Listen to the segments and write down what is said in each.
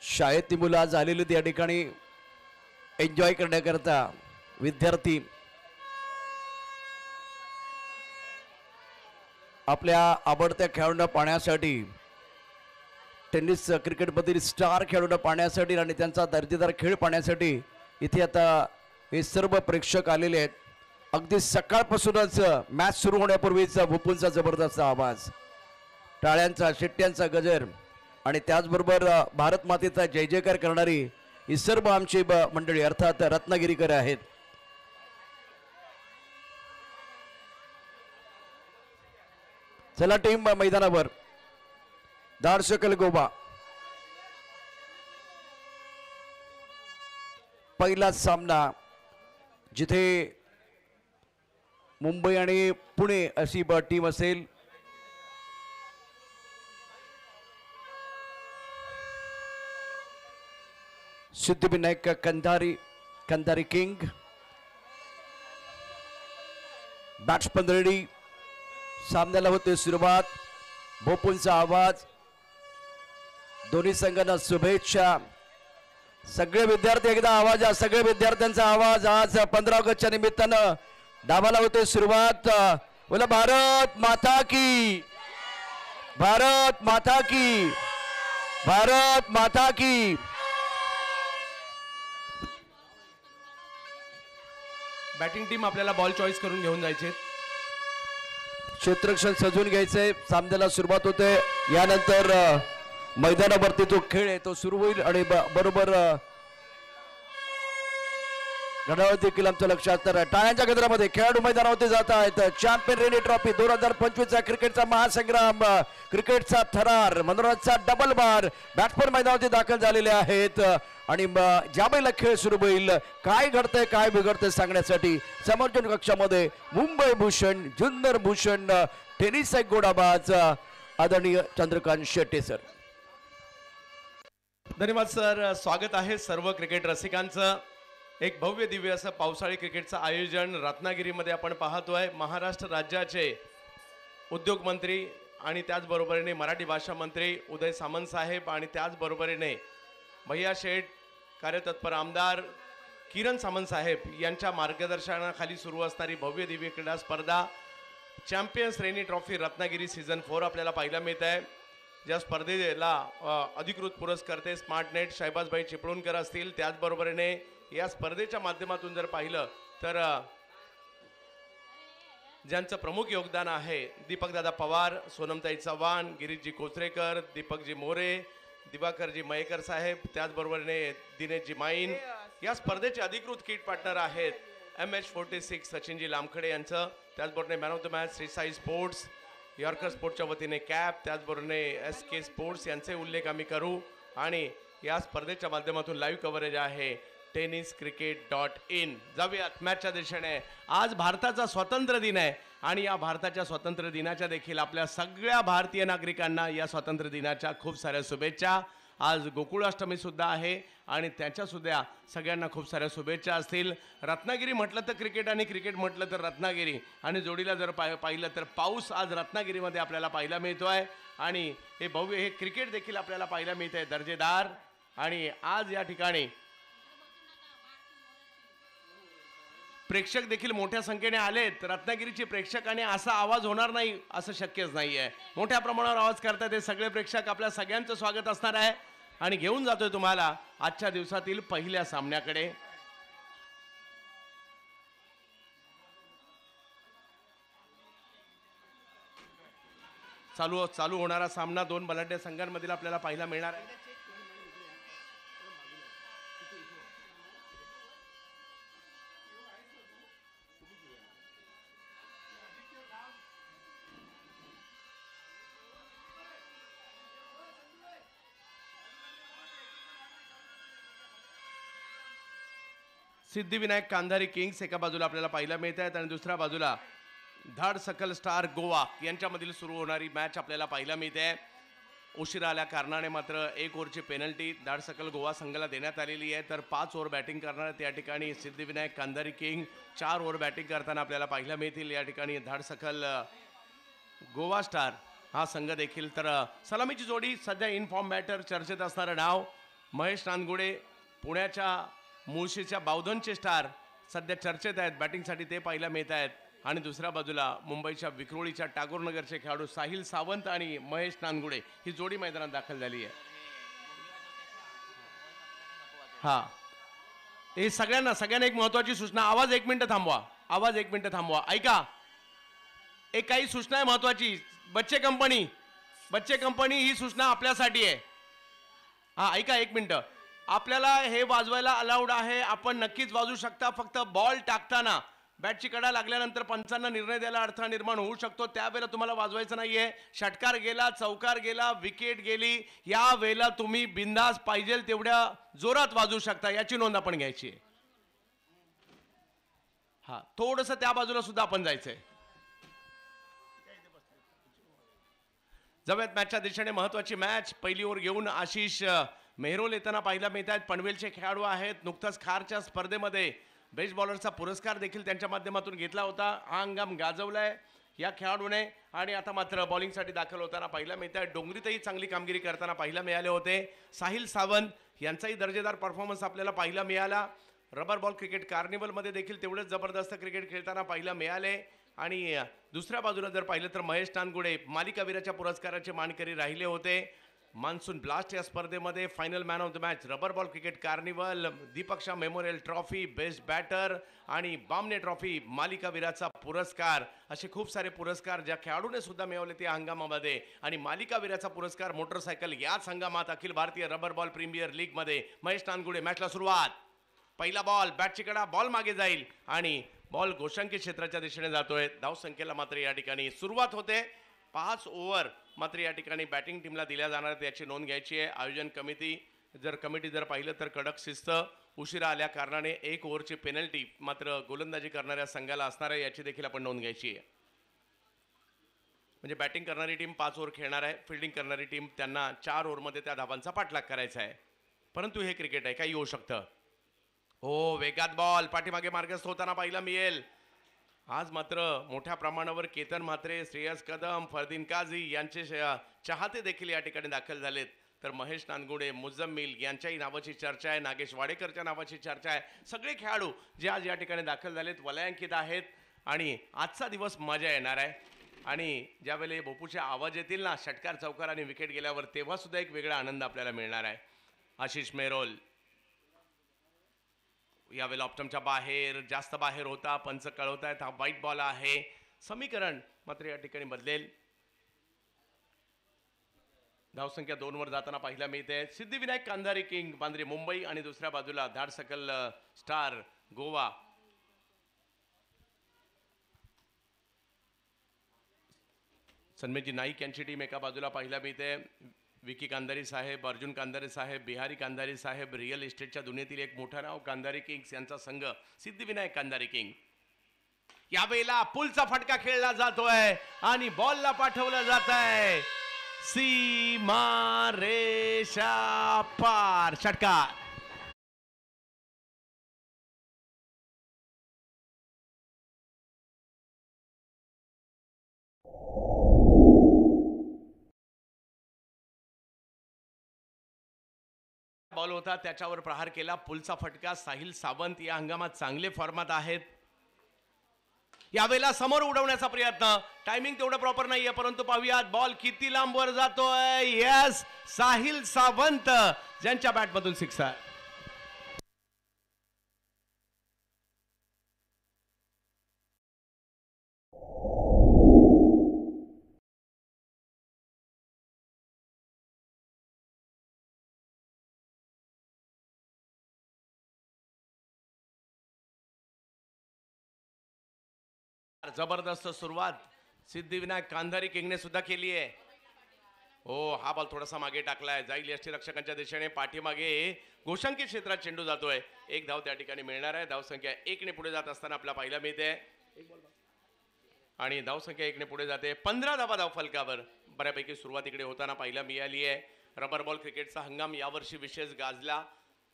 शाळेतली मुलं आज आलेली त्या ठिकाणी एन्जॉय करण्याकरता विद्यार्थी आपल्या आवडत्या खेळाडूंना पाहण्यासाठी टेनिस क्रिकेटमधील स्टार खेळाडूंना पाहण्यासाठी आणि त्यांचा दर्जेदार खेळ पाहण्यासाठी इथे आता हे सर्व प्रेक्षक आलेले आहेत. अगदी सकाळपासूनच मॅच सुरू होण्यापूर्वीचा भोपूलचा जबरदस्त आवाज, टाळ्यांचा शिट्ट्यांचा गजर आणि त्याचबरोबर भारत मातेचा जय जयकार करणारी ही सर्व आमची मंडळी अर्थात रत्नागिरीकर आहेत. चला टीम मैदानावर. धाडसकल गोवा पहिला सामना जिथे मुंबई आणि पुणे अशी टीम असेल. Siddhivinayak Kandhari king batsman ready. सामन्याला होते सुरुवात. भोपूलचा आवाज. दोन्ही संघांना शुभेच्छा. सगळे विद्यार्थी एकदा आवाज. सगळे विद्यार्थ्यांचा आवाज. आज 15 ऑगस्टच्या निमित्तानं डावाला होते सुरुवात. बोला भारत माता की, भारत माता की, भारत माता की. बॅटिंग टीम आपल्याला बॉल चॉईस करून घेऊन जायचे. क्षेत्ररक्षण सजवून घ्यायचंय. सामन्याला सुरुवात होते. यानंतर मैदानावरती जो खेळ आहे तो सुरू होईल आणि बरोबर घड्याळ देखील आमचं लक्ष असणार आहे. टाळ्यांच्या गजरामध्ये खेळाडू मैदानावरती जात आहेत. चॅम्पियन रेनी ट्रॉफी 2025चा क्रिकेटचा महासंग्राम, क्रिकेटचा थरार, मनोरंजनचा डबल बार बॅट्समन मैदानावरती दाखल झालेले आहेत आणि ज्यावेळेला खेळ सुरू होईल काय घडतंय काय बिघडतंय सांगण्यासाठी समर्थन कक्षामध्ये मुंबई भूषण, जुन्नर भूषण, टेनिस गोडाबाज आदरणीय चंद्रकांत शेट्टे सर. धन्यवाद सर. स्वागत आहे सर्व क्रिकेट रसिकांचं. एक भव्य दिव्य असं पावसाळी क्रिकेटचं आयोजन रत्नागिरीमध्ये आपण पाहतोय. महाराष्ट्र राज्याचे उद्योग मंत्री आणि त्याचबरोबरीने मराठी भाषा मंत्री उदय सामंत साहेब आणि त्याचबरोबरीने भैया शेठ, कार्यतत्पर आमदार किरण सामंत साहेब यांच्या मार्गदर्शनाखाली सुरू असणारी भव्य दिव्य क्रीडा स्पर्धा champions rainy trophy Ratnagiri season 4 आपल्याला पाहायला मिळत आहे. ज्या स्पर्धेला अधिकृत पुरस्कर्ते स्मार्टनेट शहबाजभाई चिपळूणकर असतील. त्याचबरोबरीने या स्पर्धेच्या माध्यमातून जर पाहिलं तर ज्यांचं प्रमुख योगदान आहे दीपकदादा पवार, सोनमताई चव्हाण, गिरीशजी कोचरेकर, दीपकजी मोरे, दिवाकरजी मयेकर साहेब, त्याचबरोबरीने दिनेशजी माईन. या स्पर्धेचे अधिकृत किट पार्टनर आहेत MH46 सचिनजी लामखडे यांचं. त्याचबरोबरीने man of the match Shri Sai sports, yorker स्पोर्ट्सच्या वतीने कॅप, त्याचबरोबरीने SK स्पोर्ट्स यांचे उल्लेख आम्ही करू. आणि या स्पर्धेच्या माध्यमातून लाईव्ह कव्हरेज आहे tenniscricket.in. जाऊयात मॅचच्या दिशेने. आज भारताचा स्वातंत्र्य दिन आहे आणि या भारताच्या स्वातंत्र्य दिनाच्या देखील आपल्या सगळ्या भारतीय नागरिकांना या स्वातंत्र्य दिनाच्या खूप साऱ्या शुभेच्छा. आज गोकुळाष्टमी सुद्धा आहे आणि त्याच्या सुद्धा सगळ्यांना खूप साऱ्या शुभेच्छा असतील. रत्नागिरी म्हटलं तर क्रिकेट आणि क्रिकेट म्हटलं तर रत्नागिरी आणि जोडीला जर पाहिलं तर पाऊस आज रत्नागिरीमध्ये आपल्याला पाहायला मिळतोय आणि हे भव्य हे क्रिकेट देखील आपल्याला पाहायला मिळतंय दर्जेदार. आणि आज या ठिकाणी प्रेक्षक देखील मोठ्या संख्येने आलेत. रत्नागिरीचे प्रेक्षक आणि असा आवाज होणार नाही असं शक्यच नाही आहे. मोठ्या प्रमाणावर आवाज करतात हे सगळे प्रेक्षक. आपल्या सगळ्यांचं स्वागत असणार आहे आणि घेऊन जातोय तुम्हाला आजच्या दिवसातील पहिल्या सामन्याकडे. चालू होणारा सामना दोन बलाढ्य संघांमधील आपल्याला पाहायला मिळणार आहे. सिद्धिविनायक कांधारी किंग्स एका बाजूला आपल्याला पाहायला मिळत आहेत आणि दुसऱ्या बाजूला धाडसकल स्टार गोवा यांच्यामधील सुरू होणारी मॅच आपल्याला पाहायला मिळते. उशिरा आल्या कारणाने मात्र 1 ओव्हरची पेनल्टी धाडसकल गोवा संघाला देण्यात आलेली आहे. तर 5 ओव्हर बॅटिंग करणार त्या ठिकाणी सिद्धिविनायक कांधारी किंग 4 ओव्हर बॅटिंग करताना आपल्याला पाहायला मिळतील. या ठिकाणी धाडसकल गोवा स्टार हा संघ देखील. तर सलामीची जोडी सध्या इन फॉर्म बॅटर चर्चेत असणारं नाव महेश नानगुडे पुण्याच्या मुळशीच्या बावधनचे स्टार सध्या चर्चेत आहेत, बॅटिंगसाठी ते पाहायला मिळत आहेत. आणि दुसऱ्या बाजूला मुंबईच्या विक्रोळीच्या टागोरनगरचे खेळाडू साहिल सावंत आणि महेश नानगुडे ही जोडी मैदानात दाखल झाली आहे. हा, हे सगळ्यांना एक महत्वाची सूचना. आवाज एक मिनिट थांबवा. ऐका, एक काही सूचना आहे महत्वाची. बच्चे कंपनी ही सूचना आपल्यासाठी आहे. हा, ऐका एक मिनिट. आपल्याला हे वाजवायला अलाउड आहे, आपण नक्कीच वाजवू शकता. फक्त बॉल टाकताना बॅटची कडा लागल्यानंतर पंचांना निर्णय द्यायला अडथळा निर्माण होऊ शकतो, त्यावेळेला तुम्हाला वाजवायचं नाहीये. षटकार गेला, चौकार गेला, विकेट गेली, या वेळेला तुम्ही बिंदास पाहिजे तेवढ्या जोरात वाजवू शकता, याची नोंद आपण घ्यायची आहे. हा, थोडंसं त्या बाजूला सुद्धा आपण जायचंय. जाऊयात मॅचच्या दिशेने. महत्वाची मॅच पहिली ओव्हर घेऊन आशिष मेहरोल येताना पाहायला मिळत आहेत. पनवेलचे खेळाडू आहेत. नुकताच खारच्या स्पर्धेमध्ये बेस्ट बॉलरचा पुरस्कार देखील त्यांच्या माध्यमातून घेतला होता. हा हंगाम गाजवलाय या खेळाडूने आणि आता मात्र बॉलिंगसाठी दाखल होताना पाहायला मिळत आहे. डोंगरीतही चांगली कामगिरी करताना पाहायला मिळाले होते. साहिल सावंत यांचाही दर्जेदार परफॉर्मन्स आपल्याला पाहायला मिळाला. रबर बॉल क्रिकेट कार्निवलमध्ये देखील तेवढेच जबरदस्त क्रिकेट खेळताना पाहायला मिळाले. आणि दुसऱ्या बाजूला जर पाहिलं तर महेश नानगुडे मालिकावीराच्या पुरस्काराचे मानकरी राहिले होते. मान्सून ब्लास्ट या स्पर्धेमध्ये final man of the match, rubber ball cricket carnival, Deepak Shah memorial trophy, best batter आणि बामणे ट्रॉफी, मालिकावीराचा पुरस्कार, असे खूप सारे पुरस्कार ज्या खेळाडूने सुद्धा मिळवले त्या हंगामामध्ये. आणि मालिकावीराचा पुरस्कार मोटरसायकल याच हंगामात Akhil Bharatiya rubber ball premier league मध्ये. महेश नानगुडे, मॅचला सुरुवात. पहिला बॉल, बॅटची कडा, बॉल मागे जाईल आणि बॉल गोशांकी क्षेत्राच्या दिशेने जातोय. धावसंख्येला मात्र या ठिकाणी सुरुवात होते. 5 ओव्हर मात्र या ठिकाणी बॅटिंग टीमला दिल्या जाणार आहेत, याची नोंद घ्यायची आहे. आयोजन कमिटी जर पाहिलं तर कडक शिस्त, उशिरा आल्या कारणाने 1 ओव्हरची पेनल्टी मात्र गोलंदाजी करणाऱ्या संघाला असणार आहे, याची देखील आपण नोंद घ्यायची आहे. म्हणजे बॅटिंग करणारी टीम 5 ओव्हर खेळणार आहे, फिल्डिंग करणारी टीम त्यांना 4 ओव्हरमध्ये त्या धावांचा पाठलाग करायचा आहे. परंतु हे क्रिकेट आहे, काही होऊ शकतं. हो, वेगात बॉल पाठीमागे मार्गस्थ होताना पाहायला मिळेल. आज मात्र मोठ्या प्रमाणावर केतन म्हात्रे, श्रेयस कदम, फरदीन काझी यांचे चाहते देखील या ठिकाणी दाखल झालेत. तर महेश नानगुडे, मुझम्मिल यांच्याही नावाची चर्चा आहे, नागेश वाडेकरच्या नावाची चर्चा आहे. सगळे खेळाडू जे आज या ठिकाणी दाखल झालेत वलयांकित आहेत आणि आजचा दिवस मजा येणार आहे. आणि ज्यावेळेला बोपूचे आवाज येतील ना, षटकार चौकार आणि विकेट गेल्यावर, तेव्हा सुद्धा एक वेगळा आनंद आपल्याला मिळणार आहे. आशिष मेहरोल यावेळेला ऑप्टमच्या बाहेर, जास्त बाहेर होता, पंच कळवतायत हा वाईट बॉल आहे. समीकरण मात्र या ठिकाणी बदलेल. धावसंख्या 2 वर जाताना पाहायला मिळते. सिद्धिविनायक कांधारी किंग बांद्रे मुंबई आणि दुसऱ्या बाजूला धाडसकल स्टार गोवा. सन्मेजी नाईक यांची टीम एका बाजूला पाहायला मिळते. विकी कांधारी साहेब, अर्जुन कांधारे साहेब, बिहारी कांधारी साहेब, रिअल इस्टेटच्या दुनियेतील एक मोठं नाव कांधारी किंग्स यांचा संघ सिद्धिविनायक कांधारी किंग. यावेळेला पुलचा फटका खेळला जातोय आणि बॉलला पाठवलं जात आहे सीमा रेषा पार. षटकार. बॉल होता त्याच्यावर प्रहार केला, पुलचा फटका. साहिल सावंत या हंगामात चांगले फॉर्मात आहेत. यावेळेला समोर उडवण्याचा प्रयत्न, टायमिंग तेवढं प्रॉपर नाहीये, परंतु पाहूयात बॉल किती लांब वर जातोय. यस, साहिल सावंत ज्यांच्या बॅटमधून सिक्सर. जबरदस्त सुरुवात सिद्धिविनायक कांधारी किंगने सुद्धा केली आहे. हो, हा बॉल थोडासा मागे टाकलाय, जाईल यष्टीरक्षकांच्या दिशेने. पाठीमागे गोशांकी क्षेत्रात चेंडू जातोय. 1 धाव त्या ठिकाणी मिळणार आहे. धावसंख्या 1 ने पुढे जात असताना आपल्याला पाहायला मिळते आणि धावसंख्या 1 ने पुढे जाते. 15 धावा धाव फलकावर. बऱ्यापैकी सुरुवात इकडे होताना पाहायला मिळाली आहे. रबर बॉल क्रिकेटचा हंगाम यावर्षी विशेष गाजला.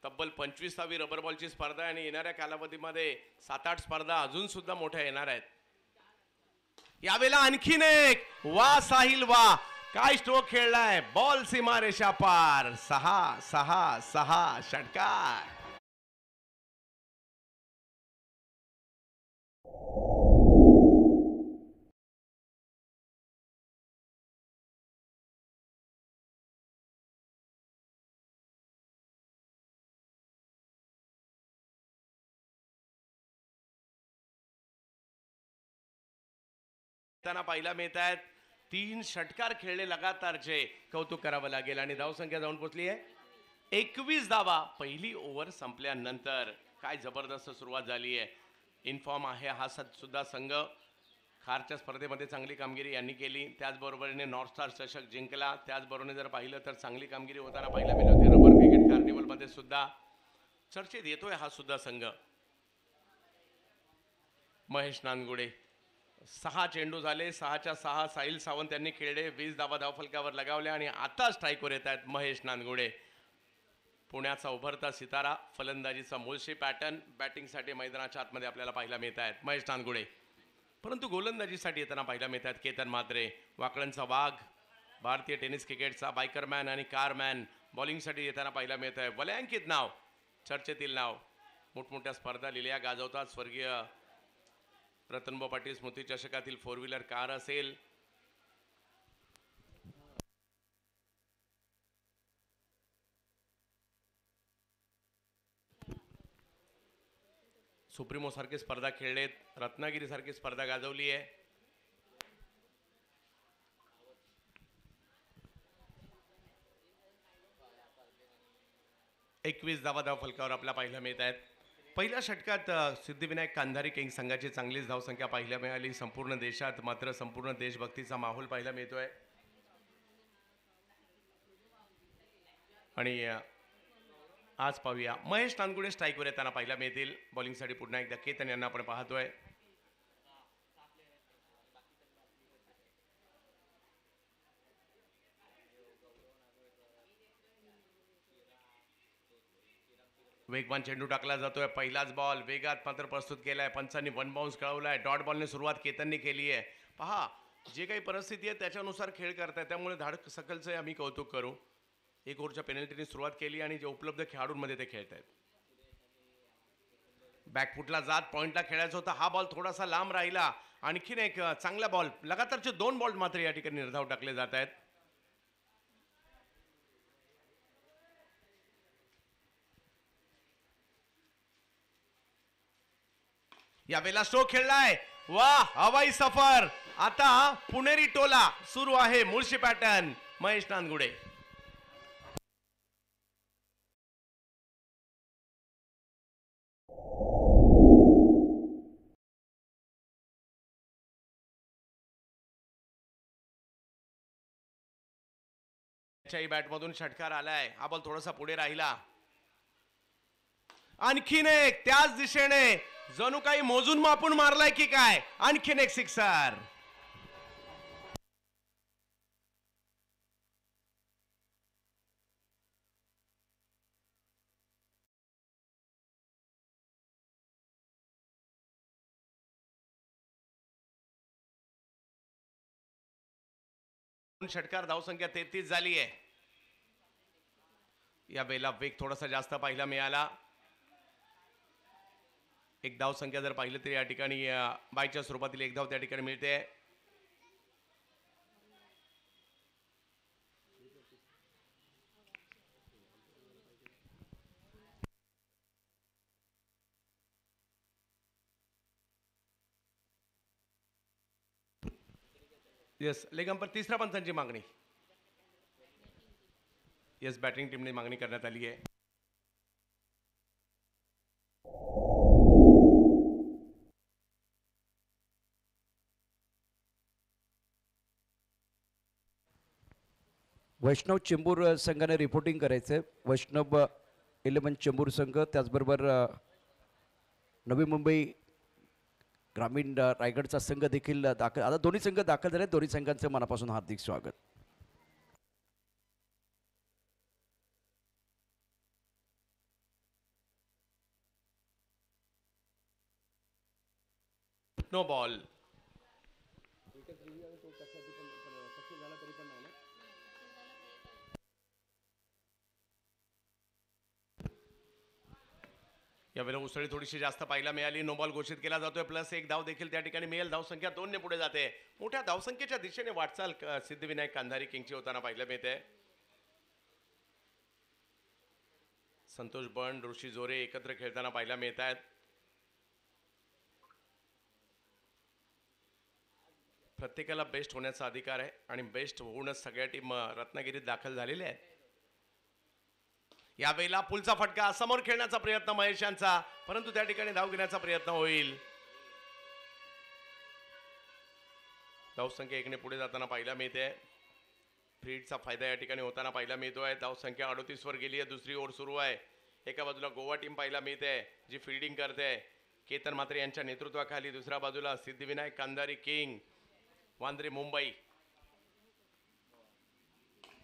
तब्बल 25वी रबर बॉलची स्पर्धा आणि येणाऱ्या कालावधीमध्ये 7-8 स्पर्धा अजून सुद्धा मोठ्या येणार आहेत. यावेळेला आणखीन एक. वा साहिल वा, काय स्ट्रोक खेळलाय, बॉल सीमारेषा पार. 6-6-6 षटकार. त्यांना पाहिला मिळत आहेत 3 षटकार खेळले लगातारचे. कौतुक करावं लागेल. आणि धावसंख्या जाऊन पोहोचली आहे 21 धावा पहिली ओव्हर संपल्यानंतर. काय जबरदस्त सुरुवात झाली आहे. इनफॉर्म आहे हा सुद्धा संघ. खारच्या स्पर्धेमध्ये चांगली कामगिरी यांनी केली. त्याचबरोबरीने नॉर्थ स्टार चषक जिंकला. त्याचबरोबरीने जर पाहिलं तर चांगली कामगिरी होताना पाहायला मिळत होती रबर क्रिकेट कार्निवलमध्ये सुद्धा. चर्चेत येतोय हा सुद्धा संघ. महेश नानगुडे 6 चेंडू झाले. 6च्या 6 साहिल सावंत यांनी खेळले. 20 धावा धावफलकावर लगावल्या आणि आता स्ट्राईकवर येत आहेत महेश नानगुडे. पुण्याचा उभरता सितारा. फलंदाजीचा मूळशी पॅटर्न. बॅटिंगसाठी मैदानाच्या आतमध्ये आपल्याला पाहायला मिळत आहेत महेश नानगुडे. परंतु गोलंदाजीसाठी येताना पाहायला मिळत आहेत केतन म्हात्रे. वाकळणचा वाघ, भारतीय टेनिस क्रिकेटचा बायकरमॅन आणि कारमॅन बॉलिंगसाठी येताना पाहायला मिळत आहे. वलयांकित नाव, चर्चेतील नाव. मोठमोठ्या स्पर्धा लिहिल्या गाजवतात. स्वर्गीय रतनभाऊ पाटील स्मृती चषकातील 4 व्हीलर कार असेल, सुप्रीमो सारखी स्पर्धा खेळलेत, रत्नागिरी सारखी स्पर्धा गाजवली आहे. एकवीस धावा धावफलकावर आपल्या पाहायला मिळत आहेत. पहिल्या षटकात सिद्धिविनायक कांधारी किंग्स संघाची चांगलीच धावसंख्या पाहायला मिळाली. संपूर्ण देशात मात्र संपूर्ण देशभक्तीचा माहोल पाहायला मिळतोय. आणि आज पाहूया महेश नानगुडे स्ट्राईकवर येताना पाहायला मिळतील. बॉलिंगसाठी पुन्हा एकदा केतन यांना आपण पाहतोय. वेगवान चेंडू टाकला जातोय. पहिलाच बॉल वेगात मात्र प्रस्तुत केलाय. पंचांनी 1 बाउन्स कळवलाय. डॉट बॉलने सुरुवात केतनने केली आहे. पहा जे काही परिस्थिती आहे त्याच्यानुसार खेळ करताय, त्यामुळे धाडक सकलचं आम्ही कौतुक करू. 1 ओव्हरच्या पेनल्टीने सुरुवात केली आणि जे उपलब्ध खेळाडूंमध्ये ते खेळत आहेत. बॅकफुटला जात पॉइंटला खेळायचा होता. हा बॉल थोडासा लांब राहिला. आणखीन एक चांगला बॉल. लगातारचे 2 बॉल मात्र या ठिकाणी निर्धाव टाकले जात आहेत. यावेळेला स्ट्रोक खेळलाय. वा, हवाई सफर. आता पुणेरी टोला सुरू आहे. मुळशी पॅटर्न. महेश नानगुडे. बॅटमधून षटकार आलाय. हा बॉल थोडासा पुढे राहिला. आणखीन एक त्याच दिशेने जणू काही मोजून मापून मारलाय की काय. आणखीन एक सिक्सर. षटकार धावसंख्या 33 झाली आहे. या वेळेला वेग थोडासा जास्त पाहायला मिळाला. एक धाव संख्या जर पाहिलं तर या ठिकाणी बायच्या स्वरूपातील 1 धाव त्या ठिकाणी मिळते. यस, लेग अंपर तिसऱ्या पंचांची मागणी. यस, बॅटिंग टीमने मागणी करण्यात आली आहे. वैष्णव चेंबूर संघाने रिपोर्टिंग करायचं आहे. वैष्णव 11 चेंबूर संघ, त्याचबरोबर नवी मुंबई ग्रामीण रायगडचा संघ देखील दाखल. आता दोन्ही संघ दाखल झाले. दोन्ही संघांचं मनापासून हार्दिक स्वागत. No ball. यावेळेला उसळी थोडीशी जास्त पाहायला मिळाली. नो बॉल घोषित केला जातोय. प्लस एक धाव देखील त्या ठिकाणी मिळेल. धावसंख्या 2 ने पुढे जाते. मोठ्या धावसंख्येच्या दिशेने वाटचाल सिद्धिविनायक कांधारी किंगची होताना पाहायला मिळते. संतोष बंड, ऋषी जोरे एकत्र खेळताना पाहायला मिळत आहेत. प्रत्येकाला बेस्ट होण्याचा अधिकार आहे आणि बेस्ट होऊनच सगळ्या टीम रत्नागिरीत दाखल झालेल्या आहेत. यावेळेला पुलचा फटका, समोर खेळण्याचा प्रयत्न महेश यांचा, परंतु त्या ठिकाणी धाव घेण्याचा प्रयत्न होईल. धावसंख्या 1 ने पुढे जाताना पाहायला मिळते. फ्रीडचा फायदा या ठिकाणी होताना पाहायला मिळतोय. धावसंख्या 38 वर गेली आहे. दुसरी ओव्हर सुरू आहे. एका बाजूला गोवा टीम पाहायला मिळते जी फिल्डिंग करते केतन म्हात्रे यांच्या नेतृत्वाखाली. दुसऱ्या बाजूला सिद्धिविनायक कांधारी किंग वांद्रे मुंबई.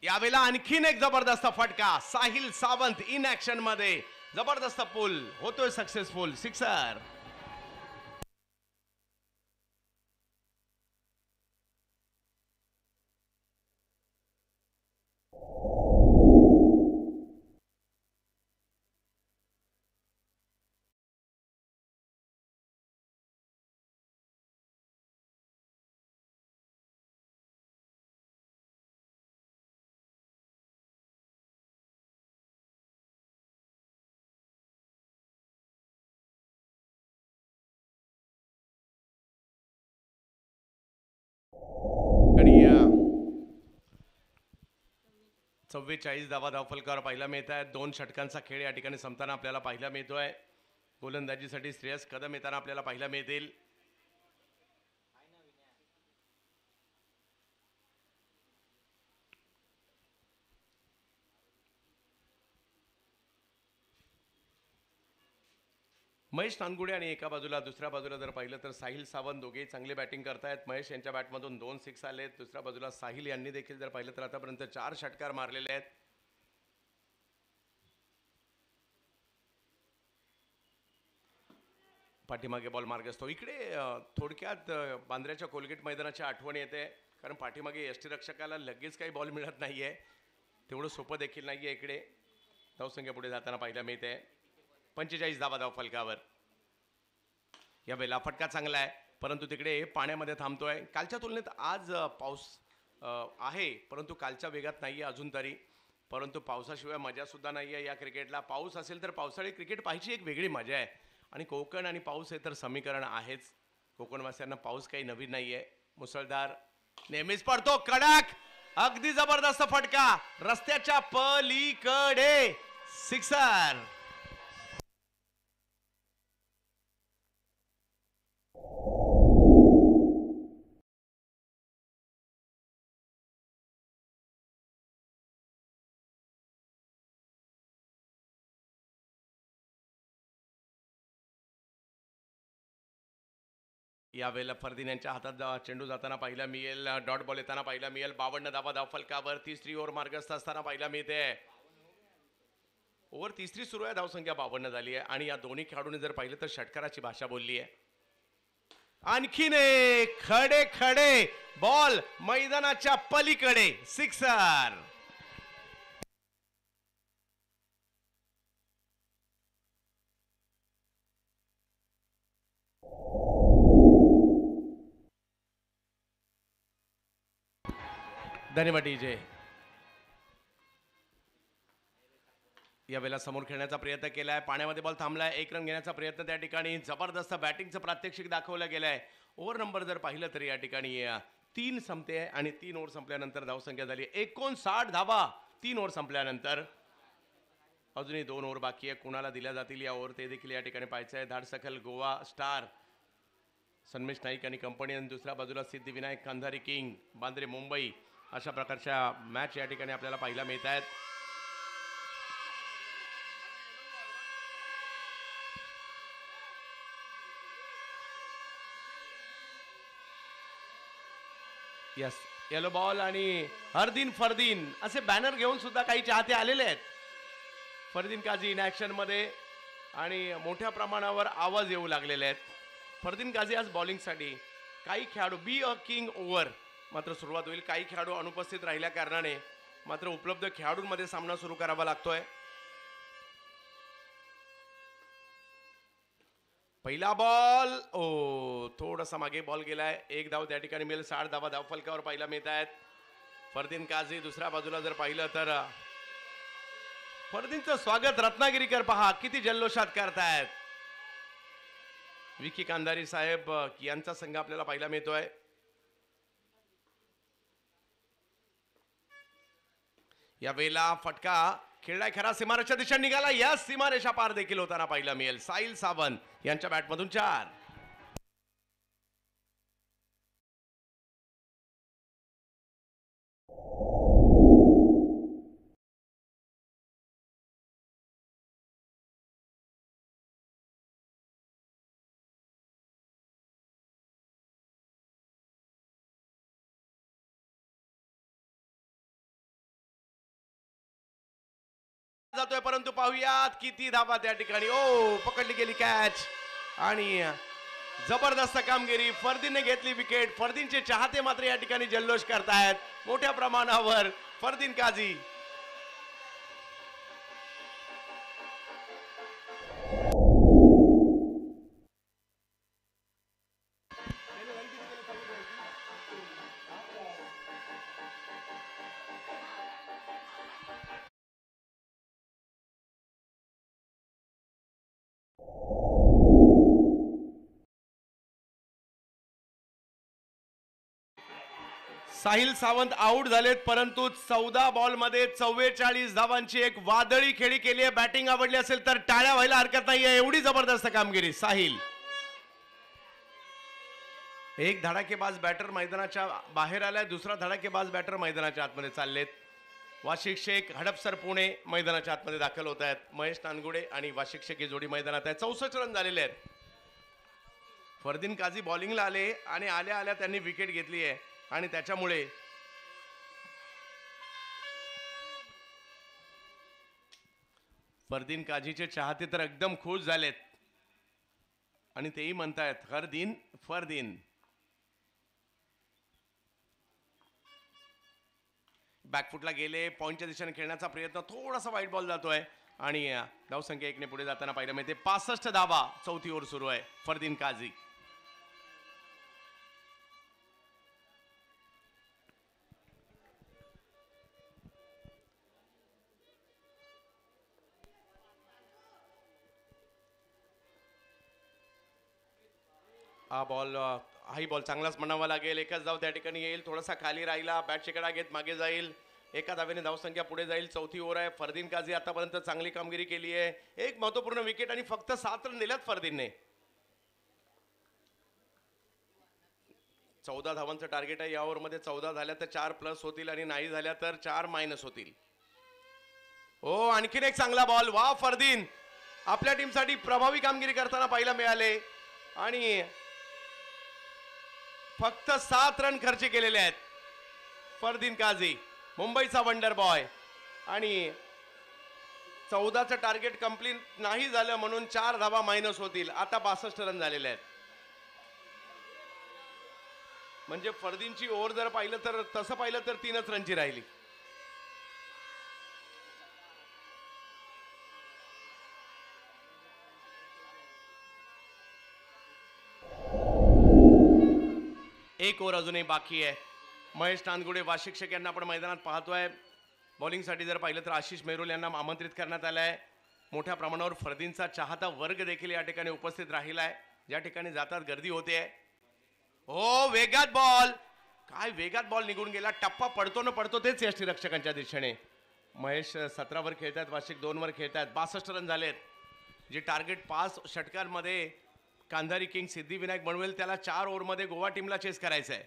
यावेळेला आणखीन एक जबरदस्त फटका, साहिल सावंत इन ऍक्शन मध्ये जबरदस्त पुल होतोय सक्सेसफुल, सिक्सर. आणि 44 धावा धावफलकावर पाहायला मिळत आहेत. 2 षटकांचा खेळ या ठिकाणी संपताना आपल्याला पाहायला मिळतोय. गोलंदाजीसाठी श्रेयस कदम येताना आपल्याला पाहायला मिळतील. महेश नानगुडे आणि एका बाजूला दुसऱ्या बाजूला जर पाहिलं तर साहिल सावंत, दोघेही चांगले बॅटिंग करतायत. महेश यांच्या बॅटमधून 2 सिक्स आलेत. दुसऱ्या बाजूला साहिल यांनी देखील जर पाहिलं तर आतापर्यंत 4 षटकार मारलेले आहेत. पाठीमागे बॉल मार्ग असतो. इकडे थोडक्यात बांद्र्याच्या कोलगेट मैदानाची आठवण येते, कारण पाठीमागे यष्टीरक्षकाला लगेच काही बॉल मिळत नाहीये. तेवढं सोपं देखील नाहीये. इकडे धावसंख्या पुढे जाताना पाहायला मिळते. 45 धावा धाव फलकावर. या वेळेला फटका चांगला आहे, परंतु तिकडे पाण्यामध्ये थांबतोय. कालच्या तुलनेत आज पाऊस आहे, परंतु कालच्या वेगात नाहीये अजून तरी. परंतु पावसाशिवाय मजा सुद्धा नाहीये या क्रिकेटला. पाऊस असेल तर पावसाळी क्रिकेट पाहायची एक वेगळी मजा आहे. आणि कोकण आणि पाऊस हे तर समीकरण आहेच. कोकणवासियांना पाऊस काही नवीन नाहीये. मुसळधार नेहमीच पडतो. कडक, अगदी जबरदस्त फटका, रस्त्याच्या पलीकडे, सिक्सर. यावेळेला फरदीन यांच्या हातात चेंडू जाताना पाहायला मिळेल. डॉट बॉल येताना पाहायला मिळेल. 52 धावा धाव फलकावर. तिसरी ओव्हर मार्गस्थ असताना पाहायला मिळते. ओव्हर तिसरी सुरू आहे. धावसंख्या 52 झाली आहे. आणि या दोन्ही खेळाडूंनी जर पाहिलं तर षटकाराची भाषा बोलली आहे. आणखीन एक खडे खडे बॉल मैदानाच्या पलीकडे, सिक्सर. धन्यवाद डीजे. यावेळेला समोर खेळण्याचा प्रयत्न केलाय. पाण्यामध्ये बॉल थांबलाय. 1 रन घेण्याचा प्रयत्न त्या ठिकाणी. जबरदस्त बॅटिंगचं प्रात्यक्षिक दाखवलं गेलंय. ओव्हर नंबर जर पाहिलं तर या ठिकाणी 3 संपते आणि 3 ओव्हर संपल्यानंतर धावसंख्या झाली 59 धावा 3 ओव्हर संपल्यानंतर. अजूनही 2 ओव्हर बाकी आहे. कुणाला दिल्या जातील या ओव्हर ते देखील या ठिकाणी पाहायचं आहे. धाडसखल गोवा स्टार सन्मेश नाईक आणि कंपनी, आणि दुसऱ्या बाजूला सिद्धिविनायक कांधारी किंग बांद्रे मुंबई. अशा प्रकारच्या मॅच या ठिकाणी आपल्याला पाहायला मिळत आहेत. यस, येलो बॉल आणि हरदीन फरदीन असे बॅनर घेऊन सुद्धा काही चाहते आलेले आहेत. फरदीन काझी इन ऍक्शन मध्ये आणि मोठ्या प्रमाणावर आवाज येऊ लागलेले आहेत. फरदीन काझी आज बॉलिंगसाठी. काही खेळाडू बी अ किंग ओव्हर मात्र सुरुवात होईल. काही खेळाडू अनुपस्थित राहिल्या कारणाने मात्र उपलब्ध खेळाडूंमध्ये सामना सुरू करावा लागतोय. पहिला बॉल ओ थोडासा मागे बॉल गेलाय. एक धाव त्या ठिकाणी मिळेल. 60 धावा धावफलकावर पाहायला मिळत आहेत. फरदीन काझी दुसऱ्या बाजूला जर पाहिलं तर फरदीनचं स्वागत रत्नागिरीकर पहा किती जल्लोषात करतायत. विकी कांधारी साहेब यांचा संघ आपल्याला पाहायला मिळतोय. या वेळेला फटका खेळलाय खरा सीमारेषा दिशेने निघाला. या सीमारेषा पार देखील होताना पाहायला मिळेल. साहिल सावंत यांच्या बॅटमधून 4. जातोय परंतु पाहूयात किती धावा त्या ठिकाणी. ओ पकडली गेली कॅच आणि जबरदस्त कामगिरी. फरदीनने घेतली विकेट. फरदीनचे चाहते मात्र या ठिकाणी जल्लोष करतायत मोठ्या प्रमाणावर. फरदीन काझी साहिल सावंत आउट झालेत परंतु 14 बॉल मध्ये 44 धावांची एक वादळी खेळी केली आहे. बॅटिंग आवडली असेल तर टाळ्या व्हायला हरकत नाहीये. एवढी जबरदस्त कामगिरी साहिल. एक धडाकेबाज बॅटर मैदानाच्या बाहेर आलाय. दुसरा धडाकेबाज बॅटर मैदानाच्या आतमध्ये चाललेत. वाशिक शेख हडपसर पुणे मैदानाच्या आतमध्ये दाखल होत आहेत. महेश नानगुडे आणि वाशिक शेख ही जोडी मैदानात आहे. 64 रन झालेले आहेत. फरदीन काझी बॉलिंगला आले आणि आल्या आल्या त्यांनी विकेट घेतली आहे आणि त्याच्यामुळे फरदीन काझीचे चाहते तर एकदम खुश झालेत आणि तेही म्हणतायत फरदीन फरदीन. बॅकफुटला गेले. पॉइंटच्या दिशेने खेळण्याचा प्रयत्न. थोडासा वाईट बॉल जातोय आणि धावसंख्या 1 ने पुढे जाताना पाहायला मिळते. 65 धावा. चौथी ओव्हर सुरू आहे. फरदीन काझी हा बॉल हाही बॉल चांगलाच म्हणावा लागेल. एकच धाव त्या ठिकाणी येईल. थोडासा खाली राहिला. बॅट शेकडा घेत मागे जाईल. एका धावेने धावसंख्या पुढे जाईल. चौथी ओव्हर आहे. फरदीन काझी आतापर्यंत चांगली कामगिरी केली आहे. एक महत्वपूर्ण विकेट आणि फक्त 7 रन दिल्यात फरदीनने. 14 धावांचं टार्गेट आहे या ओव्हरमध्ये. 14 झाल्या तर 4 प्लस होतील आणि नाही झाल्या तर 4 मायनस होतील. हो आणखीन एक चांगला बॉल. वा फरदीन आपल्या टीमसाठी प्रभावी कामगिरी करताना पाहायला मिळाले आणि फक्त 7 रन खर्च केलेले आहेत. फरदीन काझी मुंबईचा वंडर बॉय आणि 14चं टार्गेट कंप्लीट नाही झालं म्हणून 4 धावा मायनस होतील. आता 62 रन झालेले आहेत. म्हणजे फरदीनची ओव्हर जर पाहिलं तर तसं पाहिलं तर 3च रनची राहिली. एक ओव्हर अजूनही बाकी आहे. महेश नानगुडे वाशिक शेख यांना आपण मैदानात पाहतोय. बॉलिंगसाठी जर पाहिलं तर आशिष मेहरोल यांना आमंत्रित करण्यात आलं आहे. मोठ्या प्रमाणावर फरदीनचा चाहता वर्ग देखील या ठिकाणी उपस्थित राहिला आहे. ज्या ठिकाणी जातात गर्दी होते. हो वेगात बॉल. काय वेगात बॉल निघून गेला. टप्पा पडतो न पडतो तेच यष्टीरक्षकांच्या दिशेने. महेश 17 वर खेळतात. वाशिक 2 वर खेळतात. 62 रन झालेत. जे टार्गेट 5 षटकांमध्ये कांधारी किंग सिद्धिविनायक बनवेल त्याला 4 ओव्हरमध्ये गोवा टीमला चेस करायचं आहे.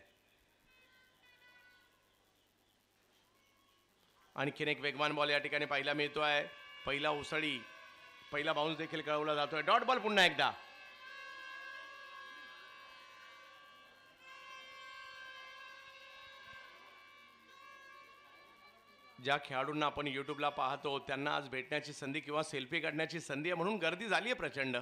आणखीन एक वेगवान बॉल या ठिकाणी पाहायला मिळतोय. पहिला उसळी पहिला बाउन्स देखील कळवला जातोय. डॉट बॉल पुन्हा एकदा. ज्या खेळाडूंना आपण युट्यूबला पाहतो त्यांना आज भेटण्याची संधी किंवा सेल्फी काढण्याची संधी आहे म्हणून गर्दी झाली आहे प्रचंड.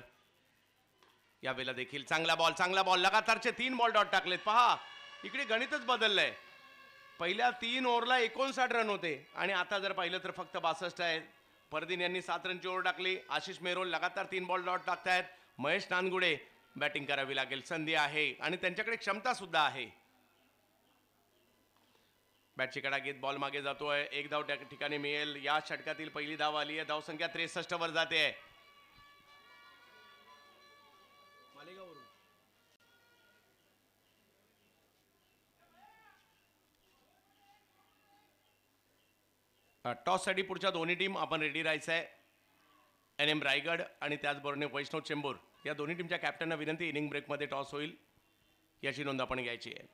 यावेळेला देखील चांगला बॉल लगातारचे 3 बॉल डॉट टाकलेत. पहा इकडे गणितच बदललंय. पहिल्या 3 ओव्हरला 59 रन होते आणि आता जर पाहिलं तर फक्त 62 आहेत. फरदीन यांनी 7 रनची ओव्हर टाकली. आशिष मेहरोल लगातार 3 बॉल डॉट टाकतायत. महेश नानगुडे बॅटिंग करावी लागेल. संधी आहे आणि त्यांच्याकडे क्षमता सुद्धा आहे. बॅटची कडा घेत बॉल मागे जातोय. एक धाव त्या ठिकाणी मिळेल. या षटकातील पहिली धाव आली आहे. धावसंख्या 63 वर जाते. टॉससाठी पुढच्या दोन्ही टीम आपण रेडी राहायचं आहे. NM रायगड आणि त्याचबरोबर वैष्णव चेंबूर या दोन्ही टीमच्या कॅप्टनना विनंती, इनिंग ब्रेकमध्ये टॉस होईल याची नोंद आपण घ्यायची आहे.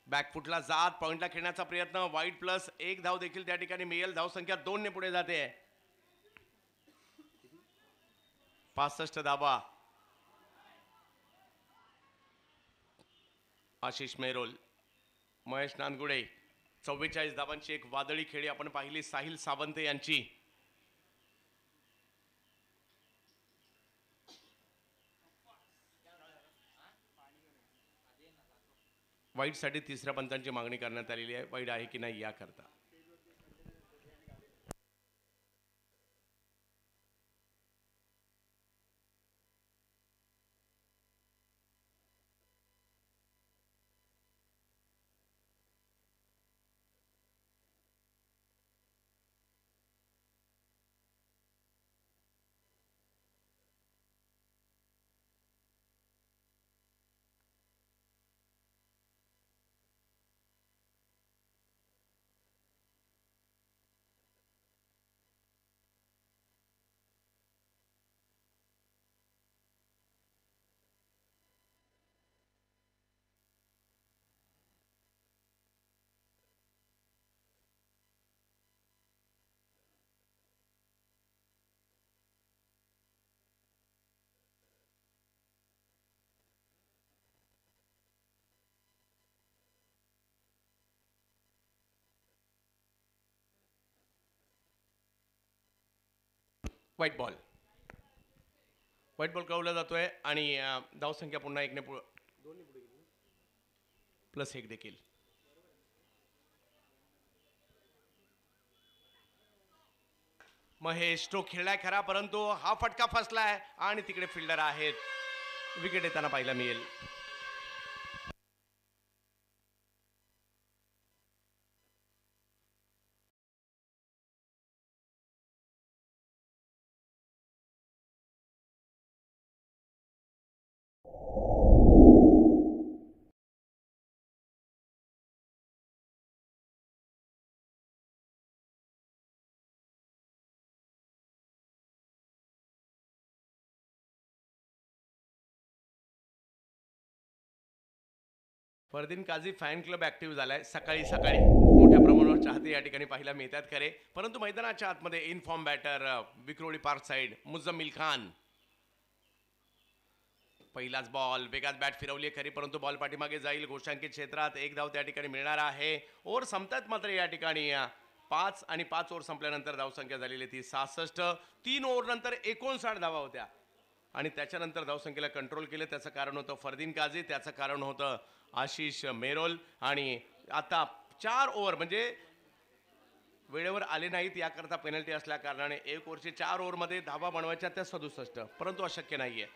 बॅकफुटला जात पॉइंटला खेळण्याचा प्रयत्न. वाईट प्लस एक धाव देखील त्या ठिकाणी मिळेल. धावसंख्या 2 ने पुढे जाते. 65 धावा. आशिष मेरोल, महेश नानगुडे. 44 धावांची एक वादळी खेळी आपण पाहिली साहिल सावंत यांची. वाईटसाठी तिसऱ्या पंचांची मागणी करण्यात आलेली आहे. वाईट आहे की नाही याकरता. व्हाईट बॉल कळवला जातोय आणि धावसंख्या पुन्हा 1 ने प्लस 1 देखील. महेश तो खेळलाय खरा, परंतु हा फटका फसलाय आणि तिकडे फिल्डर आहेत. विकेट येताना पाहायला मिळेल. Fardeen Kazi fan club active झालाय. सकाळी मोठ्या प्रमाणावर चाहते या ठिकाणी पाहायला मिळतात खरे, परंतु मैदानाच्या आतमध्ये in form batter Vikhroli park side Muzammil Khan. पहिलाच बॉल, वेगात बॅट फिरवली खरी, परंतु बॉल पाठीमागे जाईल. घोषांकित क्षेत्रात एक धाव त्या ठिकाणी मिळणार आहे. ओव्हर संपतात मात्र या ठिकाणी 5 आणि 5 ओव्हर संपल्यानंतर धावसंख्या झालेली ती 66. 3 ओव्हर नंतर 59 धावा होत्या आणि त्याच्यानंतर धावसंख्येला कंट्रोल केलं. त्याचं कारण होतं फरदीन काझी, त्याचं कारण होतं आशिष मेरोल. आणि आता 4 ओव्हर म्हणजे वेळेवर आले नाहीत याकरता पेनल्टी असल्या कारणाने 1 ओव्हरचे 4 ओव्हरमध्ये धावा बनवायच्या त्या 67, परंतु अशक्य नाहीये.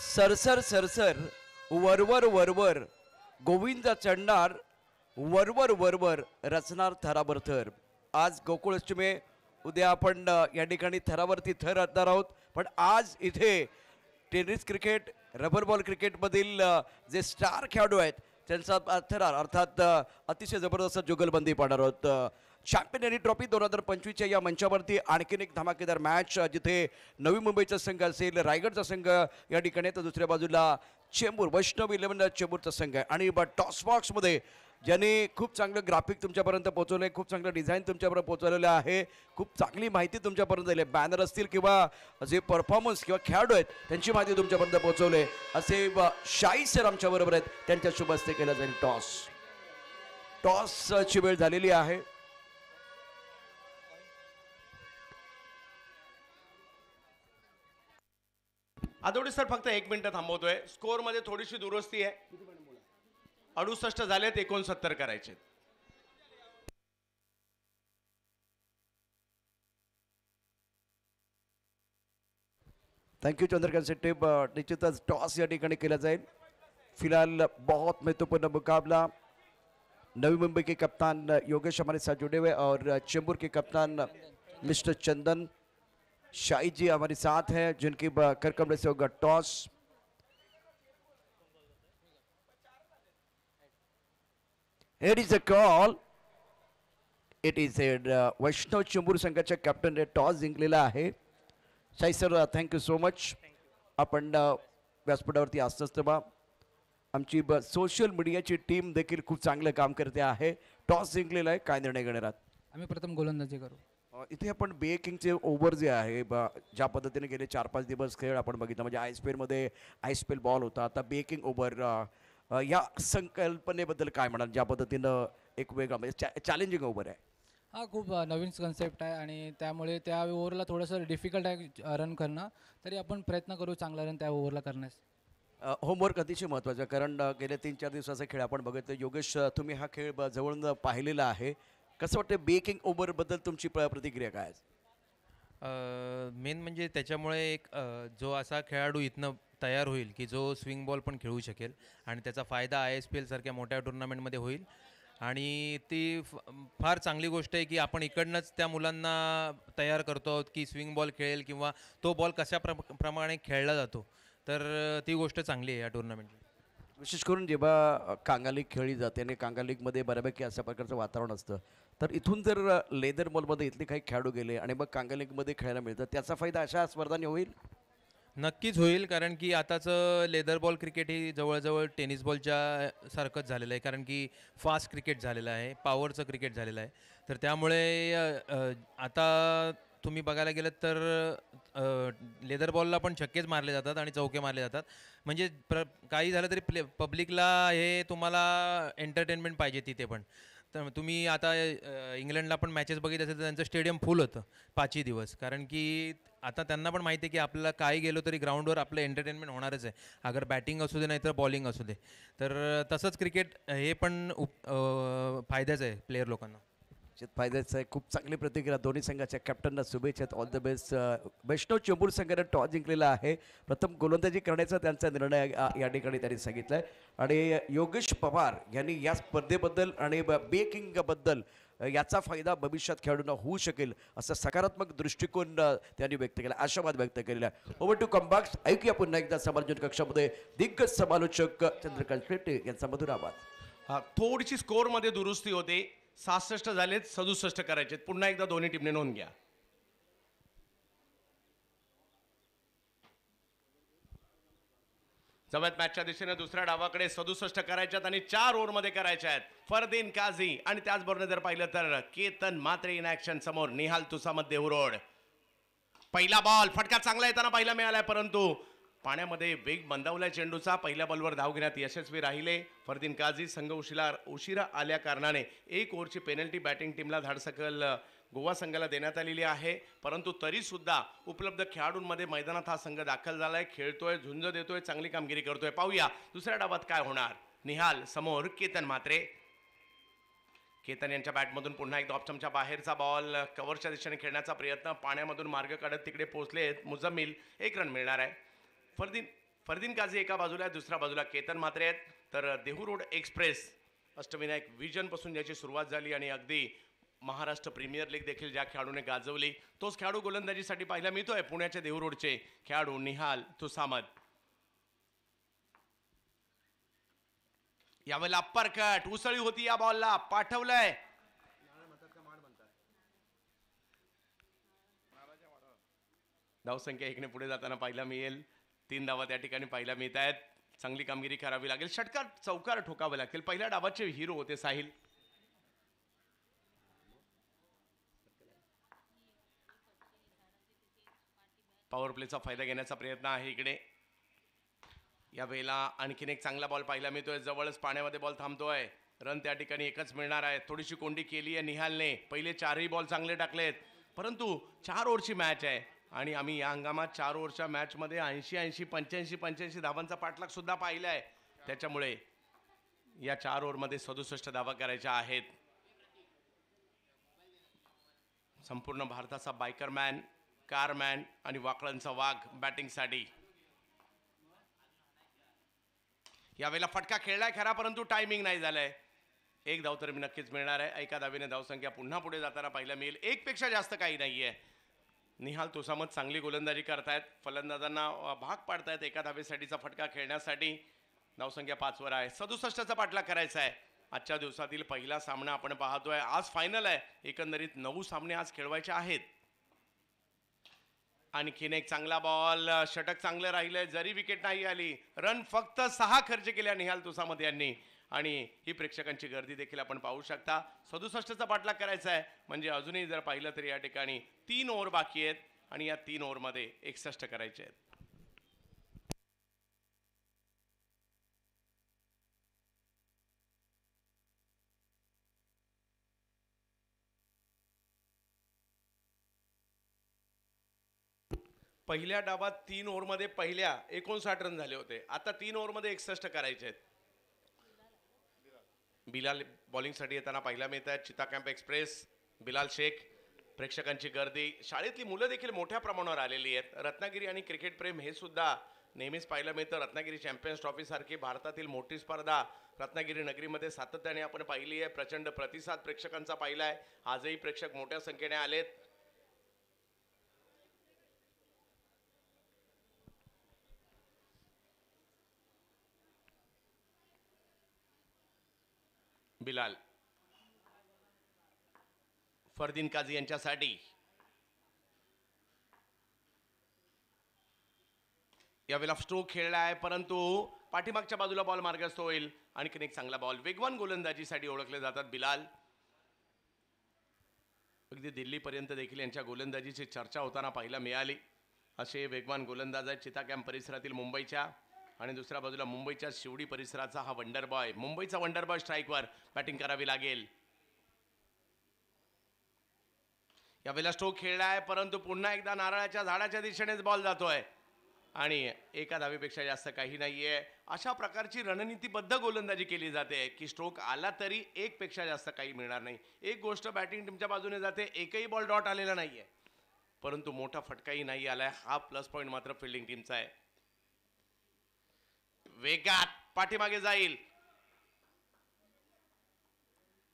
सरसर सरसर वरवर वरवर गोविंद चढणार वरवर वरवर रचणार थरावर थर. आज गोकुळ अष्टमी, उद्या आपण या ठिकाणी थरावरती थर रचणार आहोत. पण आज इथे टेनिस क्रिकेट, रबर बॉल क्रिकेटमधील जे स्टार खेळाडू आहेत त्यांचा थरार अर्थात अतिशय जबरदस्त जुगलबंदी पाहणार आहोत. चॅम्पियन एनी ट्रॉफी 2025च्या या मंचावरती आणखीन एक धमाकेदार मॅच जिथे नवी मुंबईचा संघ असेल, रायगडचा संघ या ठिकाणी, तर दुसऱ्या बाजूला चेंबूर वैष्णव 11 चेंबूरचा संघ आहे. आणि टॉस बॉक्समध्ये ज्यांनी खूप चांगलं ग्राफिक तुमच्यापर्यंत पोहोचवलं आहे, खूप चांगलं डिझाईन तुमच्यापर्यंत पोहोचवलेलं आहे, खूप चांगली माहिती तुमच्यापर्यंत दिली आहे, बॅनर असतील किंवा जे परफॉर्मन्स किंवा खेळाडू आहेत त्यांची माहिती तुमच्यापर्यंत पोहोचवली आहे, असे शाही सर आमच्याबरोबर आहेत. त्यांच्या शुभ हस्ते केला जाईल टॉसची वेळ झालेली आहे. आदोडी सर फक्त 1 मिनिट थांबवतोय. स्कोर मध्ये थोडीशी दुरुस्ती आहे. 68 झालेत, 69 करायचे. Thank you Chandrakant Shetty. निश्चितच टॉस या ठिकाणी केला जाईल. फिलहाल बहुत महत्वपूर्ण मुकाबला. नवी मुंबई के कप्तान योगेश हमारे साथ जुड़े हुए और चेंबूर के कप्तान मिस्टर चंदन शाही जी हमारे साथ हैं, जिनकी करकमरे से होगा toss. Here is a call. It is वैष्णव चेंबूर संघाच्या कॅप्टन टॉस जिंकलेला आहे. शाही सर, थँक्यू सो मच. आपण व्यासपीठावरती असतंच बा. आमची सोशल मीडियाची टीम देखील खूप चांगलं काम करते आहे. टॉस जिंकलेला आहे, काय निर्णय घेणार आहात? आम्ही प्रथम गोलंदाजी करू. इथे आपण बे किंगचे ओव्हर जे आहे ज्या पद्धतीने गेले 4-5 दिवस खेळ आपण बघितला, म्हणजे आयएसपीएलमध्ये आयएसपीएल बॉल होता, आता बे किंग ओव्हर, या संकल्पनेबद्दल काय म्हणाल? ज्या पद्धतीनं एक वेगळा म्हणजे चॅलेंजिंग ओव्हर आहे. हा खूप नवीन कन्सेप्ट आहे आणि त्यामुळे त्या ओव्हरला थोडंसं डिफिकल्ट आहे रन करणं. तरी आपण प्रयत्न करू चांगला रन त्या ओव्हरला करण्यास. होमवर्क अतिशय महत्त्वाचं आहे, कारण गेल्या 3-4 दिवसाचा खेळ आपण बघितलं. योगेश, तुम्ही हा खेळ जवळून पाहिलेला आहे. कसं वाटतं बेकिंग ओव्हरबद्दल तुमची प्रतिक्रिया काय आहे? मेन म्हणजे त्याच्यामुळे एक जो असा खेळाडू इथनं तयार होईल की जो स्विंग बॉल पण खेळू शकेल आणि त्याचा फायदा ISPL सारख्या मोठ्या टुर्नामेंटमध्ये होईल. आणि ती फार चांगली गोष्ट आहे की आपण इकडनंच त्या मुलांना तयार करतो आहोत की स्विंग बॉल खेळेल किंवा तो बॉल कशा प्रमाणे खेळला जातो. तर ती गोष्ट चांगली आहे या टुर्नामेंटची. विशेष करून जेव्हा कांगा लीग खेळली जाते आणि कांगा लीगमध्ये बऱ्यापैकी अशा प्रकारचं वातावरण असतं, तर इथून जर लेदर बॉलमध्ये इथले काही खेळाडू गेले आणि मग कांगा लीगमध्ये खेळायला मिळतं, त्याचा फायदा अशा स्पर्धांनी होईल? नक्कीच होईल, कारण की आताचं लेदर बॉल क्रिकेट ही जवळजवळ टेनिस बॉलच्या सारखंच झालेलं आहे. कारण की फास्ट क्रिकेट झालेलं आहे, पॉवरचं क्रिकेट झालेलं आहे. तर त्यामुळे आता तुम्ही बघायला गेलं तर लेदर बॉलला पण छक्केच मारले जातात आणि चौके मारले जातात. म्हणजे काही झालं तरी पब्लिकला हे तुम्हाला एंटरटेनमेंट पाहिजे तिथे पण. तर तुम्ही आता इंग्लंडला पण मॅचेस बघित असेल तर त्यांचं स्टेडियम फुल होतं 5ही दिवस. कारण की आता त्यांना पण माहिती आहे की आपल्याला काही गेलो तरी ग्राउंडवर आपलं एंटरटेनमेंट होणारच आहे, अगर बॅटिंग असू दे नाही तर बॉलिंग असू दे. तर तसंच क्रिकेट हे पण फायद्याचं आहे प्लेयर लोकांना. फायद्याचं आहे. खूप चांगली प्रतिक्रिया दोन्ही संघाच्या कॅप्टनना शुभेच्छा. All the best. Vaishnav Chembur संघाने टॉस जिंकलेला आहे. प्रथम गोलंदाजी करण्याचा त्यांचा निर्णय या ठिकाणी त्यांनी सांगितला आहे. आणि योगेश पवार यांनी या स्पर्धेबद्दल आणि बेकिंगबद्दल याचा फायदा भविष्यात खेळाडूंना होऊ शकेल असा सकारात्मक दृष्टिकोन त्यांनी व्यक्त केला, आशावाद व्यक्त केलेला आहे. Over to comebacks. ऐकूया पुन्हा एकदा समालोचन कक्षामध्ये दिग्गज समालोचक चंद्रकांत शेट्टी यांचा मधुर आवाज. थोडीशी स्कोर मध्ये दुरुस्ती होते. 66 झालेत, 67 करायचे. पुन्हा एकदा दोन्ही टीमने नोंद घ्या. जवळ मॅचच्या दिशेने दुसऱ्या डावाकडे 67 करायच्यात आणि 4 ओव्हरमध्ये करायच्या आहेत. फरदीन काझी आणि त्याचबरोबर जर पाहिलं तर केतन मात्रे इन ऍक्शन समोर. निहाल तुसामध्ये उरोड. पहिला बॉल फटका चांगला येताना पाहायला मिळालाय, परंतु पाण्यामध्ये वेग मंदावलाय चेंडूचा. पहिल्या बॉलवर धाव घेण्यात यशस्वी राहिले फरदीन काझी. संघ उशिरा आल्या कारणाने 1 ओव्हरची पेनल्टी बॅटिंग टीमला धाडसकल गोवा संघाला देण्यात आलेली आहे. परंतु तरी सुद्धा उपलब्ध खेळाडूंमध्ये मैदानात हा संघ दाखल झालाय, खेळतोय, झुंज देतोय, चांगली कामगिरी करतोय. पाहूया दुसऱ्या डावात काय होणार. निहाल समोर केतन मात्रे. केतन यांच्या बॅटमधून पुन्हा एकदा ऑप्शनच्या बाहेरचा बॉल. कव्हरच्या दिशेने खेळण्याचा प्रयत्न. पाण्यामधून मार्ग काढत तिकडे पोहोचलेत मुजम्मिल. 1 रन मिळणार आहे. फरदीन फरदीन काझी एका बाजूला आहे, दुसऱ्या बाजूला केतन म्हात्रे आहेत. तर Dehu road express Ashtavinayak vision पासून याची सुरुवात झाली आणि अगदी महाराष्ट्र प्रीमियर लीग देखील ज्या खेळाडूने गाजवली तोच खेळाडू गोलंदाजीसाठी पाहायला मिळतोय. पुण्याच्या देहू रोडचे खेळाडू निहाल तुसामद. यावेळेला अप्पर कट उसळी होती या बॉलला, पाठवलंय. धावसंख्या एकने पुढे जाताना पाहायला मिळेल. 3 धावा त्या ठिकाणी पाहायला मिळत आहेत. चांगली कामगिरी करावी लागेल. षटकार चौकार ठोकावे लागतील. पहिल्या डावाचे हिरो होते साहिल. पॉवर प्लेचा फायदा घेण्याचा प्रयत्न आहे इकडे. या वेळेला आणखीन एक चांगला बॉल पाहायला मिळतोय. जवळच पाण्यामध्ये बॉल थांबतोय. रन त्या ठिकाणी एकच मिळणार आहे. थोडीशी कोंडी केली आहे निहालने. पहिले 4ही बॉल चांगले टाकलेत, परंतु 4 ओव्हरची मॅच आहे आणि आम्ही या हंगामात 4 ओव्हरच्या मॅचमध्ये 80 85 धावांचा पाठलाग सुद्धा पाहिला आहे. त्याच्यामुळे या 4 ओव्हरमध्ये 67 धावा करायच्या आहेत. संपूर्ण भारताचा बायकरमॅन, कारमॅन आणि वाकळणचा वाघ बॅटिंगसाठी. यावेळेला फटका खेळलाय खरा, परंतु टायमिंग नाही झालंय. 1 धाव तर नक्कीच मिळणार आहे. एका धावेने धावसंख्या पुन्हा पुढे जाताना पाहायला मिळेल. 1 पेक्षा जास्त काही नाहीये. निहाल तुसामद चांगली गोलंदाजी करतायत. फलंदाजांना भाग पाडतायत एका धावेसाठीचा फटका खेळण्यासाठी. धावसंख्या 5 वर आहे. 67चा पाठलाग करायचा आहे. आजच्या दिवसातील पहिला सामना आपण पाहतोय. आज फायनल आहे. एकंदरीत 9 सामने आज खेळवायचे आहेत. आणखीन एक चांगला बॉल. षटक चांगलं राहिलंय, जरी विकेट नाही आली. रन फक्त 6 खर्च केल्या निहाल तुसामद यांनी आणि ही प्रेक्षकांची गर्दी देखील आपण पाहू शकता. 67चा पाठलाग करायचा आहे. म्हणजे अजूनही जर पाहिलं तर या ठिकाणी 3 ओव्हर बाकी आहेत आणि या 3 ओव्हरमध्ये 61 करायचे आहेत. पहिल्या डावात 3 ओव्हरमध्ये पहिल्या 59 रन झाले होते. आता 3 ओव्हरमध्ये 61 करायचे आहेत. बिलाल बॉलिंगसाठी येताना पाहायला मिळत आहेत. चिता कॅम्प एक्सप्रेस, बिलाल शेख. प्रेक्षकांची गर्दी, शाळेतली मुलं देखील मोठ्या प्रमाणावर आलेली आहेत. रत्नागिरी आणि क्रिकेट प्रेम हे सुद्धा नेहमीच पाहायला मिळतं. रत्नागिरी चॅम्पियन्स ट्रॉफी सारखी भारतातील मोठी स्पर्धा रत्नागिरी नगरीमध्ये सातत्याने आपण पाहिली आहे. प्रचंड प्रतिसाद प्रेक्षकांचा पाहिला आहे. आजही प्रेक्षक मोठ्या संख्येने आलेत. बिलाल फरदीन काझी यांच्यासाठी. यावेळेला स्ट्रोक खेळला आहे, परंतु पाठीमागच्या बाजूला बॉल मार्गस्थ होईल. आणखीन एक चांगला बॉल. वेगवान गोलंदाजीसाठी ओळखले जातात बिलाल. अगदी दिल्लीपर्यंत देखील यांच्या गोलंदाजीची चर्चा होताना पाहायला मिळाली. असे वेगवान गोलंदाज आहेत चिता कॅम्प परिसरातील मुंबईच्या. आणि दुसऱ्या बाजूला मुंबईच्या शिवडी परिसराचा हा वंडर बॉय. मुंबईचा वंडर बॉय स्ट्राईकवर बॅटिंग करावी लागेल. यावेळेला स्ट्रोक खेळला आहे, परंतु पुन्हा एकदा नारळाच्या झाडाच्या दिशेनेच बॉल जातोय आणि एका धावेपेक्षा जास्त काही नाहीये. अशा प्रकारची रणनीतीबद्ध गोलंदाजी केली जाते की स्ट्रोक आला तरी 1 पेक्षा जास्त काही मिळणार नाही. एक गोष्ट बॅटिंग टीमच्या बाजूने जाते, एकही बॉल डॉट आलेला नाहीये, परंतु मोठा फटकाही नाही आलाय. हा प्लस पॉइंट मात्र फिल्डिंग टीमचा आहे. वेगात पाठीमागे जाईल.